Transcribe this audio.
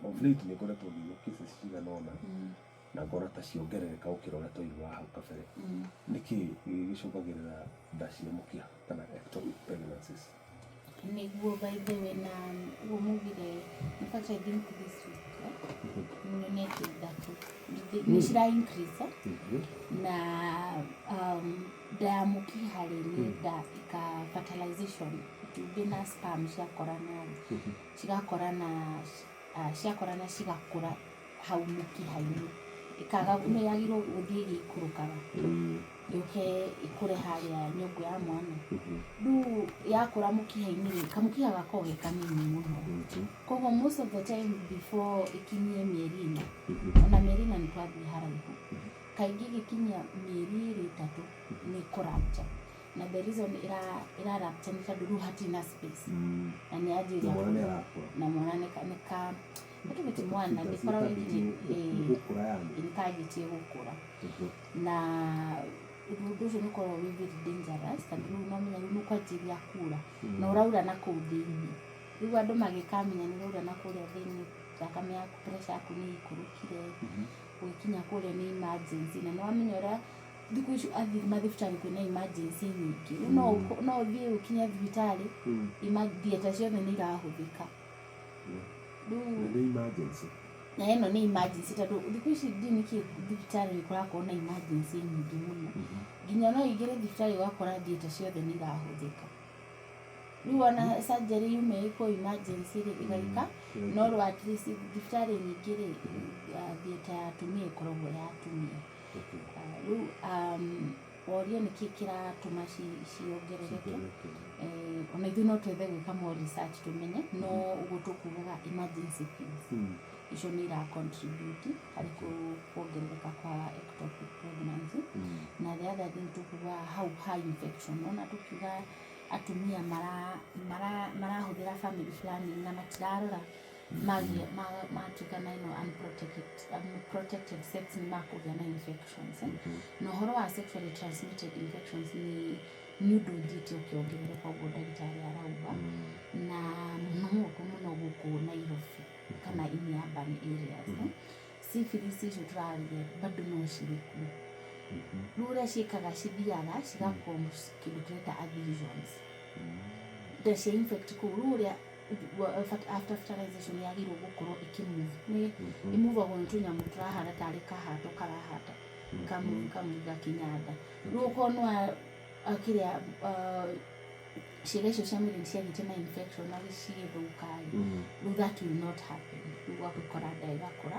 of late nĩ ngoretwo ngĩigua cases cigana ũna na ngona ta ciongerereka gũkĩra ũrĩa twaiguaga hau kabere. Nĩkĩ gĩcũngagĩrĩra nda cia mũkiha kana ectopic pregnancies? Niguo by the way na umugire in fact I think this week nionete datu ni shira increase na nda ya mũkiha rĩ nda ika fertilization tubina sperm ciakorana cigakũra hau mũkiha-inĩ ikaga nĩ yagĩrwo gũthiĩ gĩikũrũkaga yoke ikũre harĩa nyũngũ ya mwana rĩu yakũra mũkiha-inĩ kamũkiha gakoragwo ge kanini mũno koguo most of the time before ikinyie mĩeri ĩna ona mĩeri ĩna nĩtwathiĩ haraihu kaingĩ gĩkinyia mĩeri 3 nĩ kũrapta na the reason ira rapta nĩ tondũ rĩu hatina space na nĩ yanjĩrĩria na mwana nĩka Nĩkĩbĩti mwana ndĩkoragwo nĩkagĩtie gũkũra na ũndũ ũcio nĩũkoragwo wĩ very dangerous tondũ rĩu nomenya rĩu nĩũkwanjĩrĩria kura na ũraura na kũu thĩinĩ rĩu andũ magĩkamenya nĩũraura na kũrĩa thĩinĩ thakame yaku pressure yaku nĩ ikũrũkire gũkinya kũrĩa nĩ emergency na nĩwamenya ũrĩa thikũ ici mathibitarĩ kwĩna emergency nyingĩ no ũthiĩ ũkinya thibitarĩ theatre ciothe nĩ irahũthĩka emergency. Na ĩno nĩ emergency tondũ thikũ ici nĩkĩ thibitarĩ nĩkũrakorwo na emergency nyingĩ mũno nginya no igĩre thibitarĩ ũgakora theatre ciothe nĩ irahũthĩka rĩu ona surgery yume ĩkwo emergency ĩgaika no rĩu at least thibitarĩ nyingĩ rĩ theatre ya atumia ĩkoragwo ya atumia rĩu orio nĩkĩ kĩratũma ciongerereke ona ithuĩ no twethe gwĩka more research tũmenye no ũguo tũkugaga emergency fees icio nĩ ira-contribute harĩ kuongerereka kwa ectopic pregnancy na the other thing tũkuga how high infection ona tũkiuga atumia marahũthĩra family planning na matirarora matuĩka na ino unprotected sex nĩ makũgĩa na infections na ũhoro wa sexually transmitted infections nĩ ũndũ ũthiĩte ũkĩongerereka ũguo ndagĩtarĩ arauga na mũno gũkũ Nairobi kana in urban areas syphilis icio tũrarĩrĩa bado no cirĩ kuo rĩu ũrĩa ciĩkaga cithiaga cigakorwo kĩndũ tũreta adhesions nda cia infect kũu rĩu ũrĩa after fertilization yagĩrĩirwo gũkorwo ikĩmove imuvagwo nĩ tũnyamũ tũrahana tarĩ kahato karahata kamu gakinyanda rĩu ũkorwo kĩrĩa ciĩga icio cia mwĩrĩ ciagĩte na infection na cigĩthũka rĩu that will not happen rĩu gwakũkora nda ĩgakũra